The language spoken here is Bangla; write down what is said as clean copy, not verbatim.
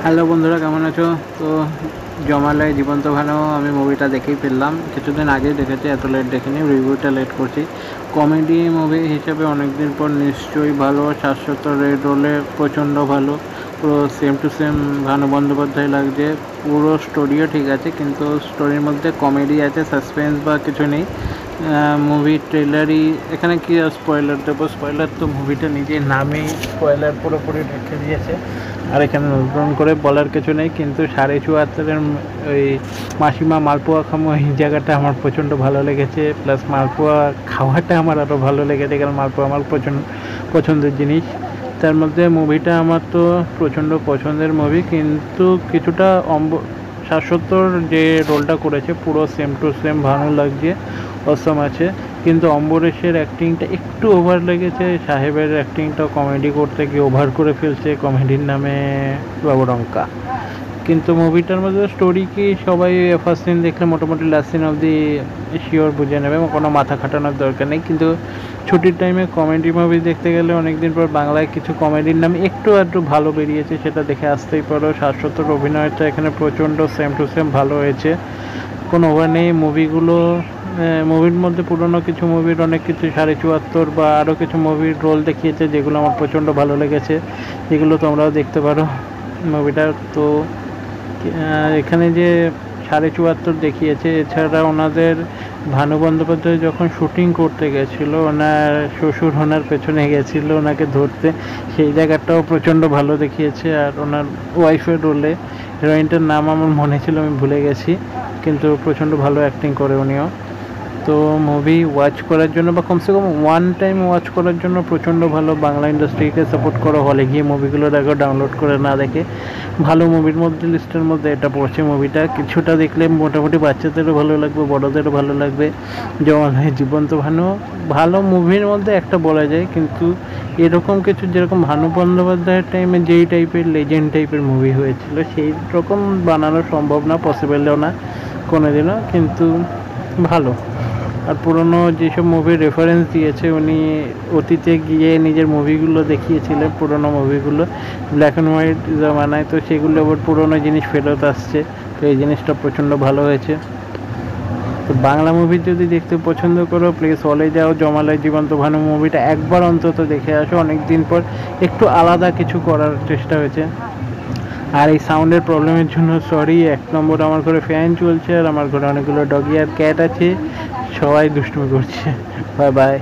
হ্যালো বন্ধুরা, কেমন আছো? তো জমালয় জীবন্ত ভালো আমি মুভিটা দেখেই ফেললাম। কিছুদিন আগেই দেখেছি, এত লেট দেখিনি, রিভিউটা লেট করছি। কমেডি মুভি হিসেবে অনেকদিন পর নিশ্চয়ই ভালো। শাশ্বত রেড রোলে প্রচণ্ড ভালো, পুরো same to same Bhanu Bandyopadhyay লাগছে। পুরো স্টোরিও ঠিক আছে, কিন্তু স্টোরির মধ্যে কমেডি আছে, সাসপেন্স বা কিছু নেই। মুভি ট্রেলারই এখানে কি স্পয়লার দেবো? স্পয়লার তো মুভিটা নিজের নামেই স্পয়লার পুরোপুরি রেখে দিয়েছে, আর এখানে নতুন করে বলার কিছু নেই। কিন্তু 74.5-এর ওই মাসিমা মালপোয়া খামো এই জায়গাটা আমার প্রচণ্ড ভালো লেগেছে, প্লাস মালপোয়া খাওয়াটা আমার আরও ভালো লেগেছে, কারণ মালপোয়া আমার পছন্দের জিনিস। তার মধ্যে মুভিটা আমার তো প্রচণ্ড পছন্দের মুভি, কিন্তু কিছুটা শাশ্বতর যে রোলটা করেছে পুরো সেম টু সেম ভালো লাগছে, অসম আছে। কিন্তু অম্বরেশের অ্যাক্টিংটা একটু ওভার লেগেছে, সাহেবের অ্যাক্টিংটা কমেডি করতে গিয়ে ওভার করে ফেলছে কমেডির নামে বাবুরঙ্কা। কিন্তু মুভিটার মধ্যে স্টোরি কি সবাই ফার্স্ট সিন দেখলে মোটামুটি লাস্ট সিন অবধি শিওর বুঝে নেবে, কোনো মাথা খাটানোর দরকার নেই। কিন্তু ছুটির টাইমে কমেডি মুভি দেখতে গেলে অনেকদিন পর বাংলায় কিছু কমেডির নাম একটু ভালো বেরিয়েছে, সেটা দেখে আসতেই পারো। শাশ্বতর অভিনয়টা এখানে প্রচণ্ড সেম টু সেম ভালো হয়েছে, কোনো ওভার নেই। মুভির মধ্যে পুরনো কিছু মুভির অনেক কিছু 74.5 বা আরও কিছু মুভির রোল দেখিয়েছে, যেগুলো আমার প্রচণ্ড ভালো লেগেছে, যেগুলো তোমরাও দেখতে পারো মুভিটা। তো এখানে যে 74.5 দেখিয়েছে, এছাড়া ওনাদের ভানু বন্দ্যোপাধ্যায় যখন শুটিং করতে গেছিলো, ওনার শ্বশুর ওনার পেছনে গেছিলো ওনাকে ধরতে, সেই জায়গাটাও প্রচণ্ড ভালো দেখিয়েছে। আর ওনার ওয়াইফের রোলে হিরোইনটার নাম আমার মনে ছিল, আমি ভুলে গেছি, কিন্তু প্রচণ্ড ভালো অ্যাক্টিং করে উনিও। তো মুভি ওয়াচ করার জন্য বা কমসে কম ওয়ান টাইম ওয়াচ করার জন্য প্রচণ্ড ভালো। বাংলা ইন্ডাস্ট্রিকে সাপোর্ট করো, হলে গিয়ে মুভিগুলো দেখো, ডাউনলোড করে না দেখে। ভালো মুভির মধ্যে লিস্টের মধ্যে এটা পড়ছে মুভিটা। কিছুটা দেখলে মোটামুটি বাচ্চাদেরও ভালো লাগবে, বড়োদেরও ভালো লাগবে। যেমন জীবন্ত ভালো মুভির মধ্যে একটা বলা যায়, কিন্তু এরকম কিছু যেরকম ভানু বন্দ্যোপাধ্যায়ের টাইমে যেই টাইপের লেজেন্ড টাইপের মুভি হয়েছিল, সেই রকম বানানো সম্ভব না, পসিবলও না কোনোদিনও, কিন্তু ভালো। আর পুরনো যেসব মুভির রেফারেন্স দিয়েছে উনি, অতীতে গিয়ে নিজের মুভিগুলো দেখিয়েছিলেন, পুরনো মুভিগুলো ব্ল্যাক অ্যান্ড হোয়াইট জামানায়, তো সেগুলো আবার পুরনো জিনিস ফেরত আসছে, তো এই জিনিসটা প্রচণ্ড ভালো হয়েছে। তো বাংলা মুভি যদি দেখতে পছন্দ করো, প্লিজ হলে যাও, জমালয় জীবন্ত ভানু মুভিটা একবার অন্তত দেখে আসো। অনেক দিন পর একটু আলাদা কিছু করার চেষ্টা হয়েছে। আর এই সাউন্ডের প্রবলেমের জন্য সরি। 1 নম্বর, আমার ঘরে ফ্যান চলছে, আর আমার ঘরে অনেকগুলো ডগি আর ক্যাট আছে, সবাই দুষ্টুমি করছে। Bye bye.